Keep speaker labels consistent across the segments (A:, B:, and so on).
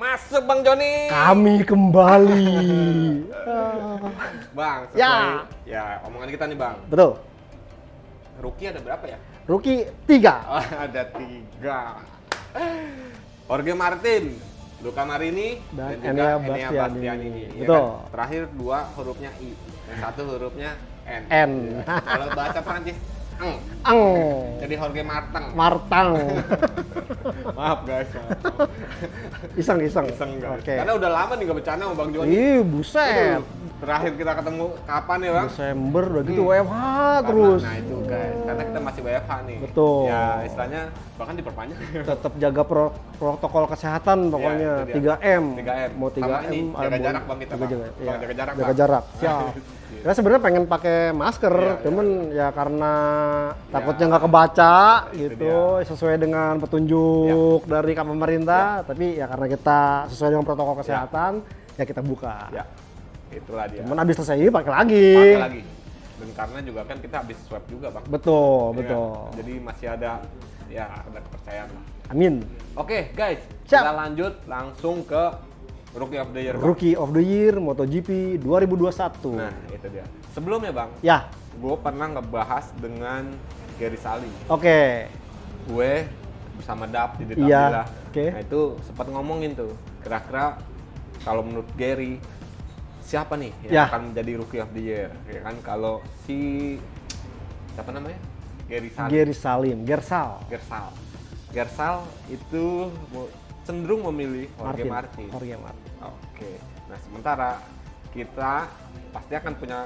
A: Masuk Bang Joni.
B: Kami kembali.
A: Bang, sesuai ya omongan kita nih Bang.
B: Betul.
A: Rookie ada berapa ya?
B: Rookie 3.
A: Oh, ada 3. Jorge Martin, Luca Marini,
B: Dan
A: juga
B: Enea
A: Enea
B: Bastianini.
A: Ya
B: Betul.
A: kan? Terakhir 2 hurufnya I, yang 1 hurufnya N.
B: N.
A: Ya. Kalau bahasa Prancis, Eng.
B: Ang.
A: Jadi Jorge Martin.
B: Martang.
A: Maaf guys.
B: Iseng.
A: Iseng guys.
B: Oke.
A: Karena udah lama nih gak bercanda sama Bang Joni.
B: Ih, buset.
A: Aduh, terakhir kita ketemu kapan ya Bang?
B: Desember udah gitu WFH terus.
A: Nah itu guys, karena kita masih WFH nih.
B: Betul.
A: Ya istilahnya bahkan diperpanjang.
B: Tetap jaga protokol kesehatan pokoknya.
A: Ya, itu dia.
B: 3M.
A: 3M.
B: Mau 3M.
A: Sama ini, jaga jarak Bang kita Bang. Bang,
B: Iya,
A: jaga jarak
B: jaga
A: Bang.
B: jarak. Siap. Kita sebenarnya pengen pakai masker,
A: Iya,
B: cuman ya karena takutnya nggak kebaca gitu, sesuai dengan petunjuk dari pemerintah. Tapi ya karena kita sesuai dengan protokol kesehatan, ya kita buka.
A: Ya, itulah dia.
B: Cuman habis selesai ini pakai lagi.
A: Pakai lagi. Dan karena juga kan kita habis swab juga Bang.
B: Betul,
A: Ya,
B: betul.
A: Jadi masih ada kepercayaan lah.
B: Amin.
A: Oke guys,
B: Siap.
A: kita lanjut langsung ke Rookie of the Year Bang.
B: Rookie of the Year MotoGP 2021.
A: Nah itu dia. Sebelumnya Bang,
B: Ya,
A: gue pernah ngebahas dengan Gary Saling.
B: oke.
A: Gue bersama Dap di
B: Iya,
A: Alhamdulillah.
B: oke.
A: Nah itu sempat ngomongin tuh, kira-kira kalau menurut Gary siapa nih yang
B: Ya.
A: akan menjadi Rookie of the Year? Ya kan kalau si siapa namanya? Gary Saling.
B: Gary Salim, Gersal.
A: Gersal itu cenderung memilih Jorge Martin.
B: Jorge Martin.
A: Oke. Nah sementara kita pasti akan punya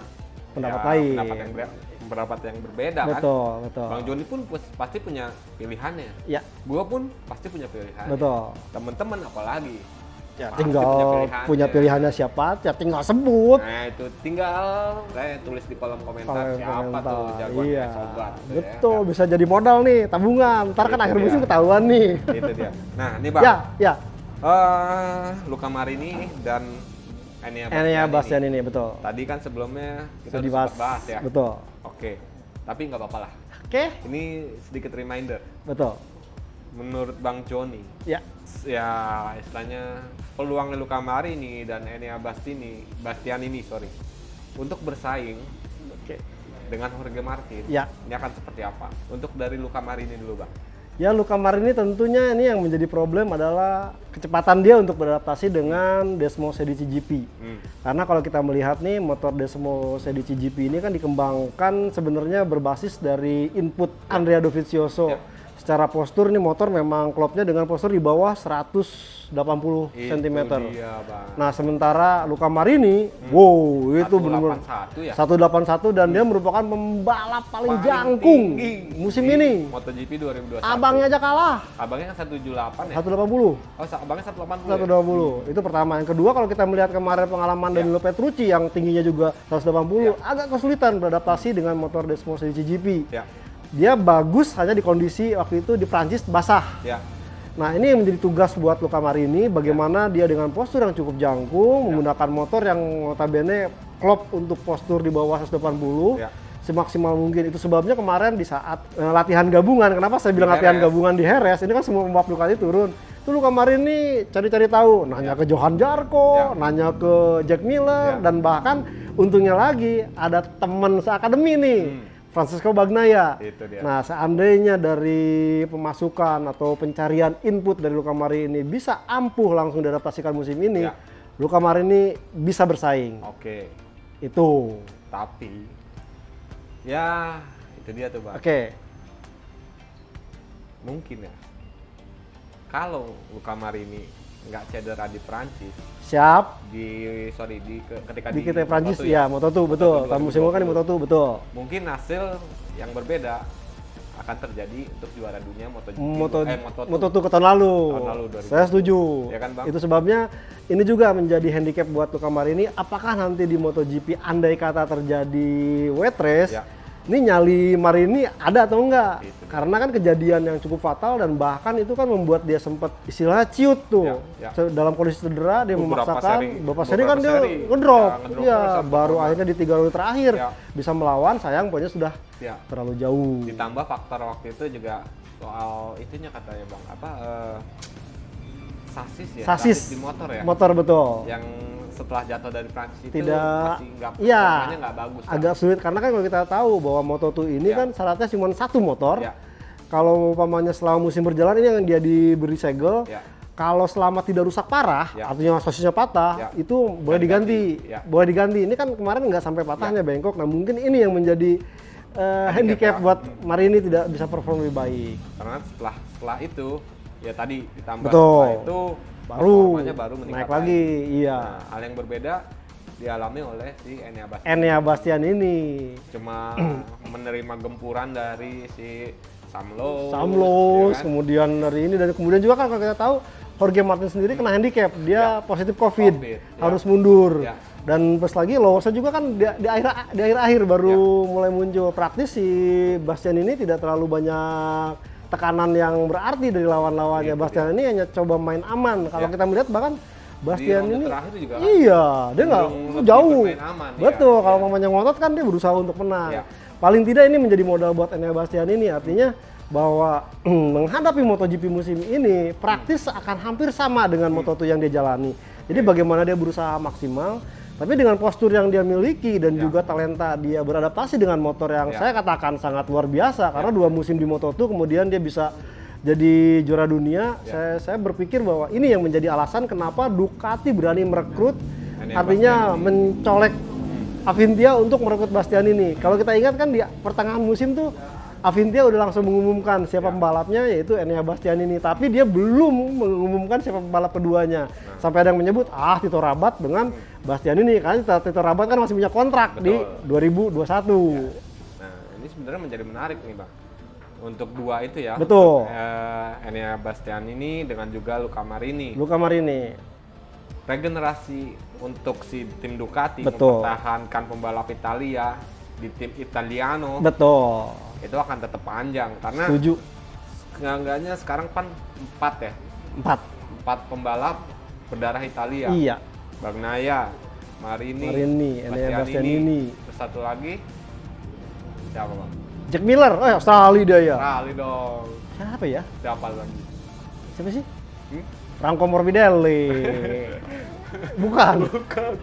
B: Pendapat lain.
A: pendapat yang berbeda kan.
B: Betul.
A: Bang Joni pun pasti punya pilihannya.
B: Ya,
A: Gua pun pasti punya pilihan.
B: betul.
A: Temen-temen apalagi.
B: Ya,
A: Pasti
B: tinggal punya pilihannya siapa, ya tinggal sebut.
A: Nah itu tinggal tulis di kolom komentar siapa tuh jagoannya
B: Iya,
A: sobat. tuh,
B: betul.
A: ya.
B: Bisa jadi modal nih, tabungan. Ntar kan
A: Itu
B: akhir
A: dia.
B: musim ketahuan nih.
A: Itu dia. Nah ini Bang.
B: Ya.
A: Luca Marini dan
B: Enea Bastianini, betul.
A: Tadi kan sebelumnya kita
B: Sudah
A: udah sempat bahas ya.
B: Betul.
A: Oke. Tapi nggak apa-apa lah.
B: Oke,
A: Ini sedikit reminder.
B: betul.
A: Menurut Bang Joni,
B: Ya,
A: istilahnya peluangnya Luca Marini dan Enea Bastianini untuk bersaing
B: oke.
A: dengan Jorge Martin.
B: Ya.
A: Ini akan seperti apa? Untuk dari Luca Marini dulu, Bang.
B: Ya, Luca Marini tentunya ini yang menjadi problem adalah kecepatan dia untuk beradaptasi dengan Desmo Sedici GP. Karena kalau kita melihat nih motor Desmo Sedici GP ini kan dikembangkan sebenarnya berbasis dari input Andrea Dovizioso.
A: Ya.
B: Secara postur nih motor memang klopnya dengan postur di bawah 180 cm.
A: Iya, Bang.
B: Nah, sementara Luca Marini, wow, itu benar-benar
A: 181 ya.
B: 181 dan dia merupakan pembalap paling jangkung
A: tinggi
B: musim
A: di
B: ini.
A: MotoGP 2021.
B: Abangnya aja kalah.
A: Abangnya kan 178 ya?
B: 180.
A: Oh, abangnya 180 ya?
B: 120. Itu pertama. Yang kedua kalau kita melihat kemarin pengalaman Danilo Petrucci yang tingginya juga 180, agak kesulitan beradaptasi dengan motor Desmo Sedici GP.
A: Ya.
B: Dia bagus hanya di kondisi waktu itu di Prancis basah.
A: Ya.
B: Nah, ini yang menjadi tugas buat Luca Marini bagaimana dia dengan postur yang cukup jangkung menggunakan motor yang notabene klop untuk postur di bawah 180.
A: Ya.
B: Semaksimal mungkin. Itu sebabnya kemarin di saat latihan gabungan, kenapa saya bilang latihan gabungan di Jerez, ini kan semua pembalap Ducati turun. Itu Luca Marini cari-cari tahu, nanya ke Johan Zarco, nanya ke Jack Miller, dan bahkan untungnya lagi ada teman seakademi nih, Francesco Bagnaia.
A: Itu dia.
B: Nah, seandainya dari pemasukan atau pencarian input dari Luca Marini bisa ampuh langsung diadaptasikan musim ini, Luca Marini bisa bersaing.
A: Oke.
B: Itu.
A: Tapi ya itu dia tuh, Bang.
B: Oke.
A: Mungkin ya. Kalau Luca Marini nggak cedera di Prancis,
B: Siap.
A: ketika
B: Di
A: di
B: kita Prancis
A: Moto2
B: ya, Moto2 betul.
A: Moto2
B: Tahun musim lalu kan di Moto2 betul.
A: Mungkin hasil yang berbeda akan terjadi untuk juara dunia MotoGP.
B: Moto2 ke tahun lalu.
A: Tahun lalu, 2020.
B: Saya setuju.
A: Ya kan, Bang?
B: Itu sebabnya ini juga menjadi handicap buat Luca Marini. Apakah nanti di MotoGP andai kata terjadi wet race,
A: Ya.
B: ini nyali Marini ada atau enggak?
A: Itu dia.
B: Karena kan kejadian yang cukup fatal dan bahkan itu kan membuat dia sempat istilahnya ciut tuh.
A: Ya.
B: Dalam kondisi cedera dia
A: Beberapa
B: memaksakan
A: seri-
B: beberapa seri kan dia
A: seri.
B: ngedrop.
A: Ya, ngedrop
B: Iya,
A: terus
B: baru
A: sama.
B: akhirnya di 3 rally terakhir
A: Ya.
B: bisa melawan, sayang poinnya sudah
A: Ya.
B: terlalu jauh.
A: Ditambah faktor waktu itu juga soal itunya katanya, Bang, sasis ya,
B: Sasis
A: di motor ya.
B: Motor betul.
A: Yang setelah jatuh dari Prancis itu
B: Tidak,
A: masih nggak,
B: iya,
A: performanya nggak bagus. Kan?
B: agak sulit karena kan kalau kita tahu bahwa Moto2 ini
A: Ya.
B: kan syaratnya cuma satu motor.
A: Ya.
B: Kalau umpamanya selama musim berjalan ini yang dia diberi segel,
A: Ya.
B: kalau selama tidak rusak parah,
A: Ya.
B: artinya sasisnya patah,
A: Ya.
B: itu boleh diganti.
A: Ya.
B: Boleh diganti. Ini kan kemarin nggak sampai patahnya bengkok. Nah mungkin ini yang menjadi handicap
A: ya.
B: buat Marini tidak bisa perform lebih baik.
A: Karena setelah itu ya tadi ditambah
B: Betul.
A: setelah itu
B: Baru
A: performanya baru meningkat
B: naik lagi, iya.
A: Nah, hal yang berbeda dialami oleh si Enea Bastian.
B: Enea Bastian ini.
A: Cuma menerima gempuran dari si Sam Lowe,
B: Samlos,
A: ya kan?
B: kemudian dari ini, dan kemudian juga kan kalau kita tahu Jorge Martin sendiri kena handicap, dia positif COVID,
A: ya.
B: harus mundur.
A: Ya.
B: Dan plus lagi Lowe's juga kan di akhir-akhir baru mulai muncul. Praktis si Bastian ini tidak terlalu banyak tekanan yang berarti dari lawan-lawannya.
A: Itu
B: Bastian ini hanya coba main aman. Kalau kita melihat bahkan Bastian
A: ronde
B: ini
A: terakhir juga kan
B: iya, dia nggak
A: cenderung lebih
B: jauh.
A: bermain aman,
B: Betul,
A: ya.
B: kalau
A: Ya.
B: mamanya ngotot kan dia berusaha untuk menang.
A: Ya.
B: Paling tidak ini menjadi modal buat Enea Bastian ini, artinya bahwa menghadapi MotoGP musim ini praktis akan hampir sama dengan Moto2 yang dia jalani. Jadi bagaimana dia berusaha maksimal, tapi dengan postur yang dia miliki dan juga talenta dia beradaptasi dengan motor yang saya katakan sangat luar biasa, karena 2 musim di Moto2 kemudian dia bisa jadi juara dunia. Saya berpikir bahwa ini yang menjadi alasan kenapa Ducati berani merekrut, artinya mencolek Avintia untuk merekrut Bastian ini. Kalau kita ingat kan di pertengahan musim tuh Avintia udah langsung mengumumkan siapa pembalapnya, yaitu Enea Bastian ini. Tapi dia belum mengumumkan siapa pembalap keduanya. Sampai ada yang menyebut, Tito Rabat dengan Bastian ini. Karena Tito Rabat kan masih punya kontrak di 2021.
A: Nah, ini sebenarnya menjadi menarik nih, Bang. Untuk dua itu ya.
B: Betul.
A: Enea Bastian ini dengan juga Luca Marini.
B: Luca Marini.
A: Regenerasi untuk si tim Ducati
B: Betul.
A: mempertahankan pembalap Italia di tim Italiano.
B: Betul.
A: Itu akan tetap panjang karena
B: Setuju.
A: enggaknya sekarang kan 4 ya. 4 pembalap berdarah Italia.
B: Iya.
A: Bagnaia, Marini,
B: Enea Bastianini.
A: Terus satu lagi siapa, Bang?
B: Jack Miller, Australia dia ya.
A: Rally dong.
B: Siapa ya?
A: Siapa lagi?
B: Siapa sih?
A: Hmm?
B: Franco Morbidelli. Bukan.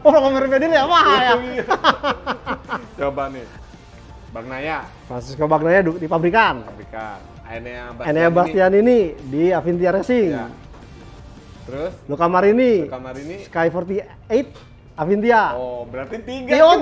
B: Oh, Franco Morbidelli apa ya?
A: Coba nih. Bagnaia,
B: Francisco Bagnaia di pabrikan.
A: Fabrikan.
B: Enea Bastian ini di Avintia Racing.
A: Ya. Terus
B: Luca Marini,
A: Luca Marini.
B: Sky 48, Avintia.
A: Oh, berarti 3.
B: Oh,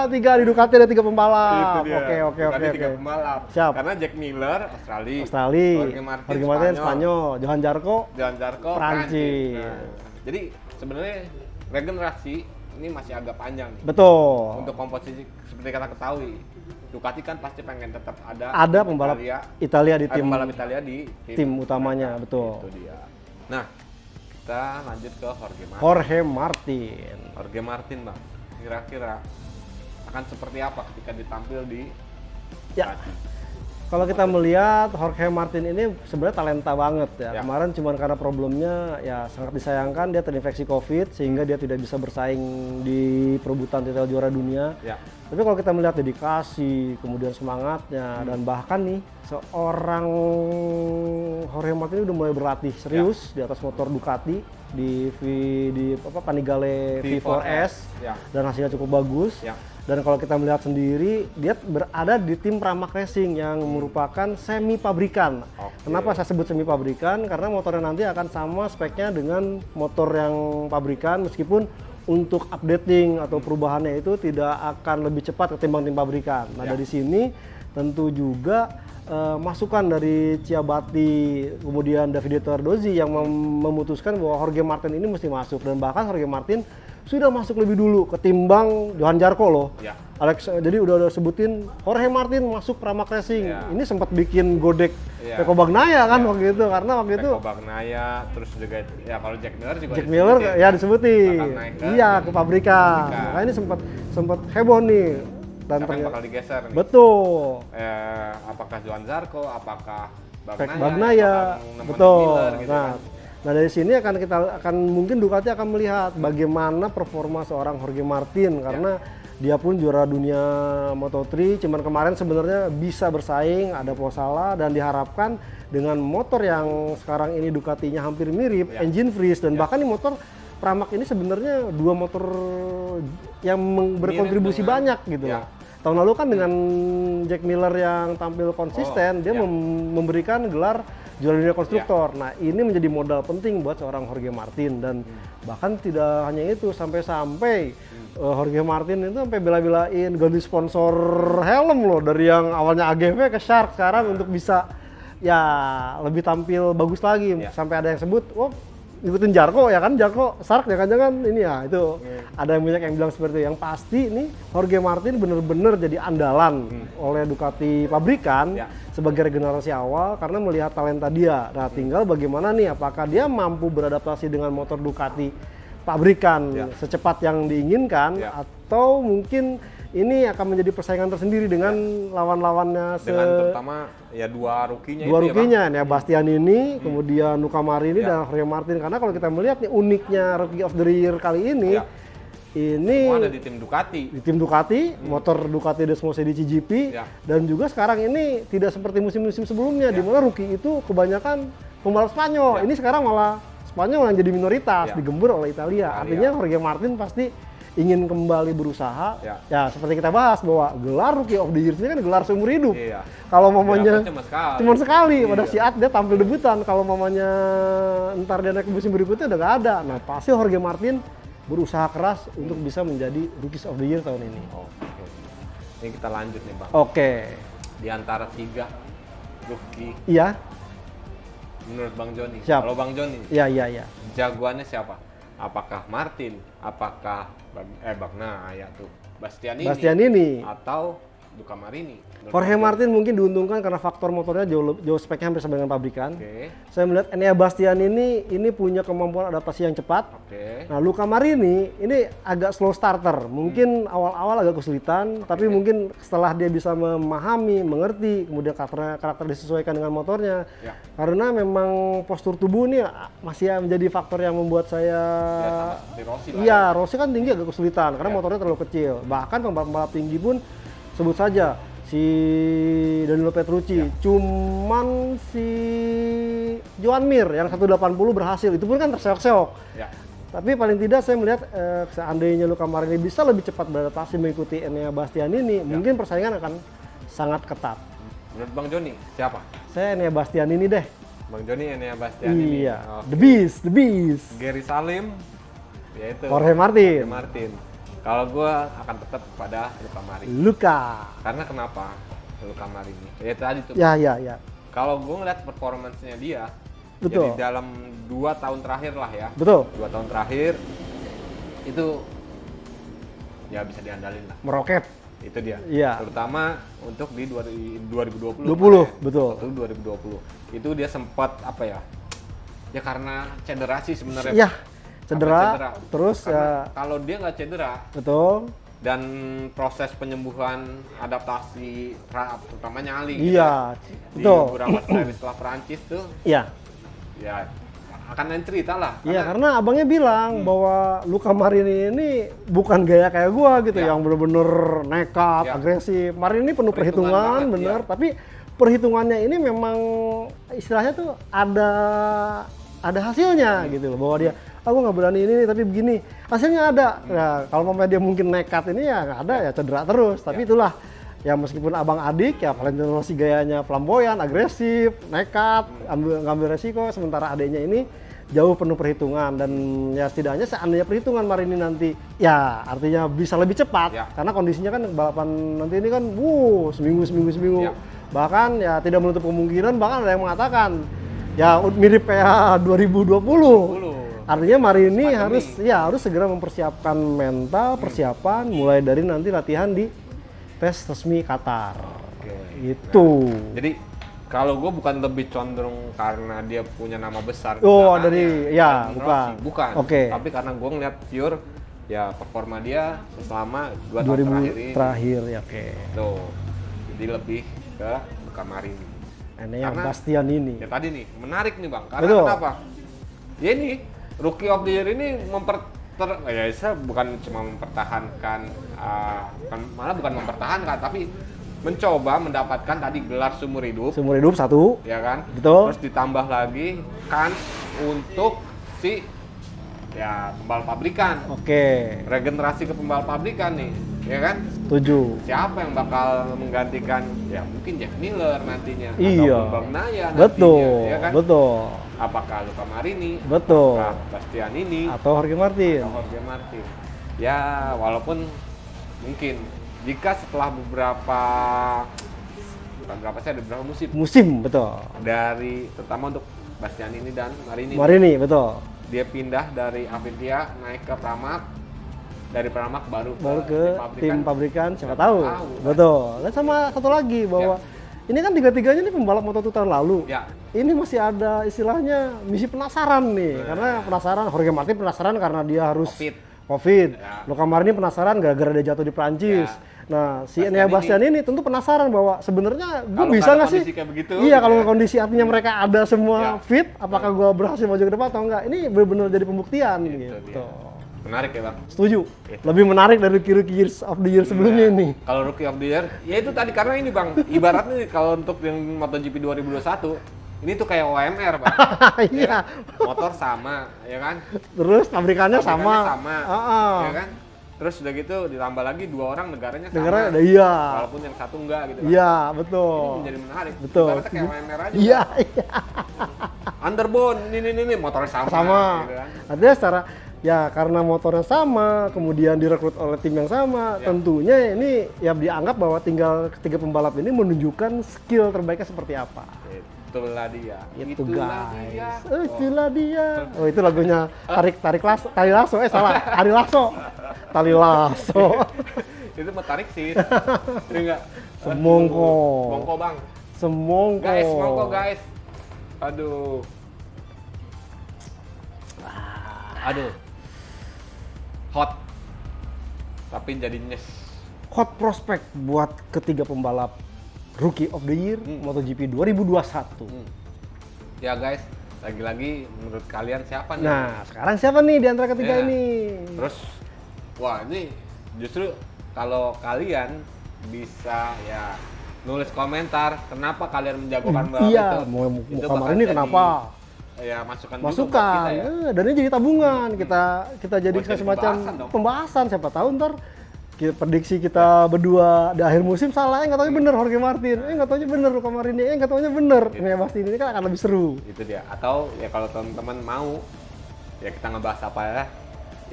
B: tiga di Ducati ada 3 pembalap.
A: Itu dia.
B: Oke.
A: Berarti 3 pembalap.
B: Siap.
A: Karena Jack Miller Australia.
B: Jorge Martin Spanyol, Johan Zarco
A: Johan Zarco
B: Prancis.
A: Nah, jadi sebenarnya regenerasi ini masih agak panjang nih.
B: Betul.
A: Untuk komposisi seperti kita ketahui, Ducati kan pasti pengen tetap ada
B: Pembalap Italia di tim
A: pembalap Italia di
B: tim utamanya,
A: mereka.
B: betul.
A: Itu dia. Nah, kita lanjut ke
B: Jorge Martin.
A: Jorge Martin, Bang. Kira-kira akan seperti apa ketika ditampil di
B: Ya.
A: Ducati?
B: Kalau kita melihat Jorge Martin ini sebenarnya talenta banget ya.
A: Ya.
B: Kemarin cuma karena problemnya ya sangat disayangkan, dia terinfeksi COVID sehingga dia tidak bisa bersaing di perebutan titel juara dunia.
A: Ya.
B: Tapi kalau kita melihat dedikasi, kemudian semangatnya, dan bahkan nih seorang Jorge Martin ini udah mulai berlatih serius di atas motor Ducati di Panigale V4S
A: Ya.
B: dan hasilnya cukup bagus.
A: Ya.
B: Dan kalau kita melihat sendiri, dia berada di tim Pramac Racing yang merupakan semi pabrikan.
A: Oke.
B: Kenapa saya sebut semi pabrikan? Karena motornya nanti akan sama speknya dengan motor yang pabrikan, meskipun untuk updating atau perubahannya itu tidak akan lebih cepat ketimbang tim pabrikan. Nah,
A: Ya.
B: dari sini tentu juga masukan dari Ciabatti, kemudian Davide Tardozzi yang memutuskan bahwa Jorge Martin ini mesti masuk, dan bahkan Jorge Martin sudah masuk lebih dulu ketimbang Johan Zarco loh.
A: Ya.
B: Jadi udah sebutin Jorge Martin masuk Pramac Racing.
A: Ya.
B: Ini sempat bikin godek
A: Ya.
B: Pecco Bagnaia kan
A: Ya.
B: waktu itu, karena waktu itu
A: Pecco Bagnaia, terus juga ya kalau Jack Miller juga
B: Jack Miller ya disebutin.
A: Bakal naik ke
B: Iya, ke pabrikan.
A: pabrikan.
B: Makanya ini sempat heboh nih. Dan
A: siapa yang bakal digeser nih?
B: betul.
A: Apakah Johan Zarco, apakah
B: Pecco
A: Bagnaia,
B: Bagnaia,
A: apakah nemenin
B: betul.
A: Miller, gitu
B: Nah,
A: kan?
B: nah dari sini mungkin Ducati akan melihat bagaimana performa seorang Jorge Martin, karena Dia pun juara dunia Moto3, cuman kemarin sebenarnya bisa bersaing, ada Pozzalla, dan diharapkan dengan motor yang sekarang ini Ducatinya hampir mirip, engine freeze, dan bahkan nih motor Pramac ini sebenarnya dua motor yang berkontribusi banyak gitu loh. Tahun lalu kan dengan Jack Miller yang tampil konsisten, dia memberikan gelar juara dunia konstruktor. Nah, ini menjadi modal penting buat seorang Jorge Martin, dan bahkan tidak hanya itu, sampai-sampai Jorge Martin itu sampai bela-belain ganti sponsor helm loh, dari yang awalnya AGV ke Shark sekarang untuk bisa ya lebih tampil bagus lagi. Sampai ada yang sebut, oh ngikutin Jarko ya kan, Jarko Shark jangan-jangan ini ya, itu ada yang banyak yang bilang seperti itu. Yang pasti nih Jorge Martin bener-bener jadi andalan oleh Ducati pabrikan sebagai regenerasi awal karena melihat talenta dia. Nah, tinggal bagaimana nih, apakah dia mampu beradaptasi dengan motor Ducati pabrikan secepat yang diinginkan, atau mungkin ini akan menjadi persaingan tersendiri dengan lawan-lawannya,
A: dengan terutama ya dua rukinya
B: ya Bastianini, kemudian Luca Marini dan Jorge Martin. Karena kalau kita melihat nih uniknya Rookie of the Year kali ini, ini
A: semua ada di tim Ducati.
B: Di tim Ducati, motor Ducati Desmosed di CGP, dan juga sekarang ini tidak seperti musim-musim sebelumnya di mana rookie itu kebanyakan pembalap Spanyol. Ini sekarang malah Spanyol yang jadi minoritas, digembur oleh Italia. Artinya Jorge Martin pasti ingin kembali berusaha. Ya seperti kita bahas bahwa gelar Rookie of the Year ini kan gelar seumur hidup. Kalau mamanya cuma sekali pada saat dia tampil debutan. Kalau mamanya ntar dia naik ke musim berikutnya udah gak ada. Nah, pasti Jorge Martin berusaha keras untuk bisa menjadi Rookie of the Year tahun ini.
A: Ini kita lanjut nih Bang. Di antara 3 rookie. Menurut Bang Joni. Kalau Bang Joni. Jagoannya siapa? Apakah Martin? Apakah Bastianini? Atau Luca Marini?
B: Jorge Martin mungkin diuntungkan karena faktor motornya jauh speknya hampir sama dengan pabrikan. Saya melihat Enea Bastianini ini punya kemampuan adaptasi yang cepat. Nah, Luca Marini ini agak slow starter. Mungkin awal-awal agak kesulitan, tapi mungkin setelah dia bisa memahami, mengerti, kemudian karakter disesuaikan dengan motornya. Karena memang postur tubuh ini masih menjadi faktor yang membuat saya Rossi kan tinggi agak kesulitan karena motornya terlalu kecil. Bahkan pembalap tinggi pun sebut saja si Danilo Petrucci, cuman si Joan Mir yang 180 berhasil, itu pun kan terseok-seok. Tapi paling tidak saya melihat seandainya Luca Marini bisa lebih cepat beradaptasi mengikuti Enea Bastianini, mungkin persaingan akan sangat ketat.
A: Menurut Bang Joni, siapa?
B: Saya Enea Bastianini deh.
A: Bang Joni Enea Bastianini.
B: The Beast.
A: Gary Salim, yaitu
B: Jorge Martin.
A: Kalau gue akan tetap pada Luca Marini. Karena kenapa Luca Marini? Ya tadi tuh. Kalau gue ngeliat performance-nya dia, jadi dalam 2 tahun terakhir lah ya. 2 tahun terakhir itu ya bisa diandalin lah.
B: Meroket.
A: Itu dia. Terutama untuk di 2020.
B: Betul.
A: 2020. Itu dia sempat apa ya? Ya karena cedera sih sebenarnya.
B: Cedera. Terus
A: kalau dia nggak cedera, dan proses penyembuhan adaptasi terutama nyali di beberapa seri setelah Perancis tuh ya akan lain cerita lah.
B: Karena abangnya bilang bahwa Luca Marini ini bukan gaya kayak gua gitu yang bener-bener nekat, agresif. Marini ini penuh perhitungan bener, tapi perhitungannya ini memang istilahnya tuh ada hasilnya gitu loh, bahwa dia aku nggak berani ini tapi begini hasilnya ada. Kalau dia mungkin nekat ini ya nggak ada, ya cedera terus. Tapi itulah ya, meskipun abang adik ya Valentino Rossi gayanya flamboyan, agresif, nekat, ngambil resiko, sementara adiknya ini jauh penuh perhitungan. Dan ya setidaknya seandainya perhitungan Marini nanti ya artinya bisa lebih cepat karena kondisinya kan balapan nanti ini kan seminggu bahkan ya tidak menutup kemungkinan, bahkan ada yang mengatakan ya mirip kayak 2020. Artinya Marini harus segera mempersiapkan mental, persiapan mulai dari nanti latihan di tes resmi Qatar. Gitu.
A: Jadi kalau gue bukan lebih condong karena dia punya nama besar. Bukan. Tapi karena gue ngeliat pure ya performa dia selama 2 tahun
B: terakhir.
A: Tuh. Jadi lebih ke Luca Marini.
B: Enea Bastianini.
A: Ya tadi nih, menarik nih Bang. Karena kenapa? Ya ini Rookie of the Year ini ya saya bukan cuma mempertahankan, bukan mempertahankan, tapi mencoba mendapatkan tadi gelar seumur hidup.
B: Seumur hidup satu.
A: Ya kan?
B: Betul.
A: Terus ditambah lagi kans untuk si ya pembalap pabrikan.
B: Oke.
A: Regenerasi ke pembalap pabrikan nih, ya kan?
B: Setuju.
A: Siapa yang bakal menggantikan? Ya mungkin Jack Miller nantinya,
B: Iya.
A: atau Bang Naya nantinya,
B: Betul.
A: ya kan?
B: Betul.
A: Apakah Luca Marini?
B: Betul.
A: Apakah Bastianini?
B: Atau Jorge Martin.
A: Atau Jorge Martin? Ya walaupun mungkin jika setelah beberapa musim
B: betul.
A: dari terutama untuk Bastianini dan
B: Marini betul.
A: Dia pindah dari Aprilia naik ke Pramac, dari Pramac baru
B: ke tim pabrikan siapa tahu. Kan? Betul. Dan sama satu lagi bahwa ini kan tiga-tiganya ini pembalap Moto2 tahun lalu.
A: Ya.
B: Ini masih ada istilahnya misi penasaran nih, karena penasaran. Jorge Martin penasaran karena dia harus COVID. Ya. Luca Marini penasaran gara-gara dia jatuh di Prancis. Ya. Nah, si Enea Bastianini tentu penasaran bahwa sebenarnya gue bisa nggak sih?
A: Begitu,
B: iya, kalau kondisi artinya mereka ada semua fit, apakah gue berhasil maju ke depan atau enggak? Ini benar-benar jadi pembuktian gitu.
A: Menarik ya Bang?
B: Setuju. Lebih menarik dari Rookie Years of the Year sebelumnya ini.
A: Kalau Rookie of the Year, ya itu tadi karena ini Bang, ibaratnya kalau untuk yang MotoGP 2021, ini tuh kayak OMR Bang.
B: Iya.
A: Motor sama, ya kan?
B: Terus pabrikannya sama.
A: Ya kan? Terus udah gitu ditambah lagi 2 orang negaranya sama.
B: Negaranya ada, iya.
A: Walaupun yang satu enggak gitu kan.
B: Iya, betul.
A: Ini menjadi menarik.
B: Betul.
A: Ibaratnya kayak OMR aja.
B: Iya, iya.
A: Underbone, ini motornya sama. Gitu kan.
B: Artinya secara ya karena motornya sama, kemudian direkrut oleh tim yang sama, tentunya ini ya dianggap bahwa tinggal ketiga pembalap ini menunjukkan skill terbaiknya seperti apa.
A: Itulah dia.
B: Itulah dia. Oh, itu lagunya Tali Lasso. Tali Lasso. Tali Lasso.
A: Itu mau tarik sih. Enggak.
B: Semongko.
A: Semongko Bang.
B: Semongko.
A: Guys, semongko guys. Aduh. Hot. Tapi jadi nyes.
B: Hot prospect buat ketiga pembalap Rookie of the Year MotoGP 2021.
A: Ya guys, lagi-lagi menurut kalian siapa nih?
B: Nah, sekarang siapa nih di antara ketiga ini?
A: Terus, wah ini justru kalau kalian bisa ya nulis komentar kenapa kalian menjagokan balap
B: itu.
A: Itu
B: kamar ini kenapa?
A: Ya masukan
B: kita ya. Dan ini jadi tabungan, kita jadi semacam pembahasan, siapa tahu ntar prediksi kita berdua di akhir musim salah, nggak taunya bener Jorge Martin, nggak taunya bener Luca Marini, nggak taunya bener Enea Bastianini, ini kan akan lebih seru.
A: Itu dia. Atau ya kalau teman-teman mau ya kita ngebahas apa ya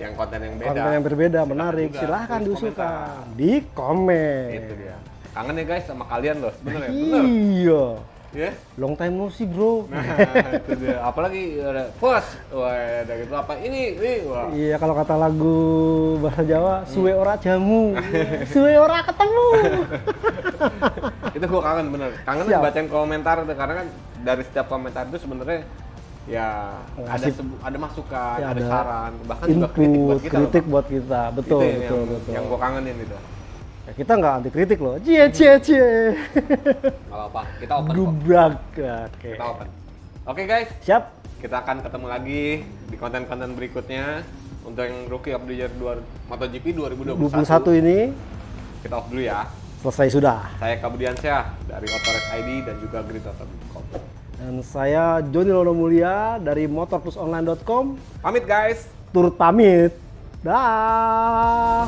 A: yang konten yang berbeda menarik,
B: silahkan diusulkan di komen.
A: Itu dia. Kangen ya guys sama kalian loh, bener ya?
B: Iya.
A: Ya?
B: Long time no see bro.
A: Nah, itu dia. Apalagi ada first, wah ada gitu apa ini, wah.
B: Iya, kalau kata lagu bahasa Jawa, suwe ora jamu, suwe ora ketemu.
A: Itu gua kangen bener. Kangen bacain komentar karena kan dari setiap komentar itu sebenarnya ya ada masukan, ada saran, bahkan
B: input,
A: juga kritik
B: buat kita. Betul.
A: Yang gua kangenin itu.
B: Ya, kita nggak anti kritik loh. Cie.
A: Nggak apa-apa, kita open
B: Gubrak.
A: Kita open. Oke guys.
B: Siap.
A: Kita akan ketemu lagi di konten-konten berikutnya untuk yang Rookie of the Year MotoGP 2021
B: ini.
A: Kita off dulu ya.
B: Selesai sudah.
A: Saya Kabudiansyah dari Otorex ID dan juga Grid.com.
B: Dan saya Joni Lono Mulia dari motorplusonline.com.
A: Pamit guys.
B: Turut pamit. Dah.